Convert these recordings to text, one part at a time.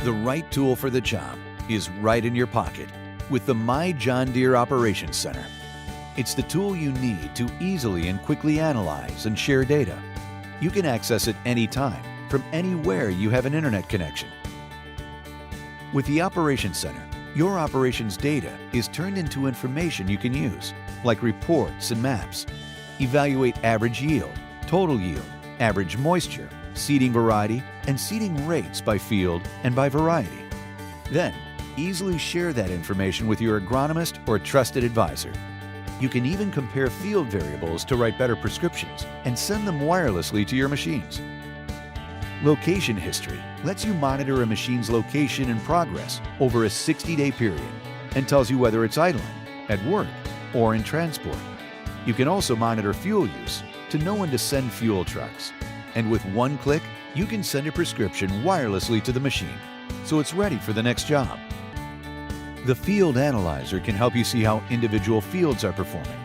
The right tool for the job is right in your pocket with the My John Deere Operations Center. It's the tool you need to easily and quickly analyze and share data. You can access it anytime, from anywhere you have an internet connection. With the Operations Center, your operations data is turned into information you can use, like reports and maps. Evaluate average yield, total yield, average moisture, seeding variety, and seeding rates by field and by variety. Then, easily share that information with your agronomist or trusted advisor. You can even compare field variables to write better prescriptions and send them wirelessly to your machines. Location history lets you monitor a machine's location and progress over a 60-day period and tells you whether it's idling, at work, or in transport. You can also monitor fuel use to know when to send fuel trucks. And with one click, you can send a prescription wirelessly to the machine, so it's ready for the next job. The Field Analyzer can help you see how individual fields are performing.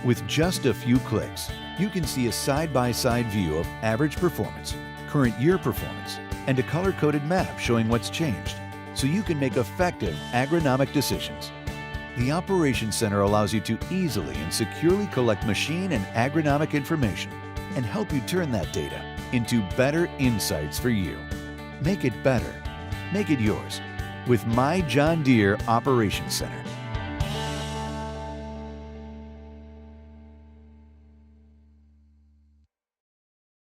With just a few clicks, you can see a side-by-side view of average performance, current year performance, and a color-coded map showing what's changed, so you can make effective agronomic decisions. The Operations Center allows you to easily and securely collect machine and agronomic information and help you turn that data into better insights for you. Make it better. Make it yours with My John Deere Operations Center.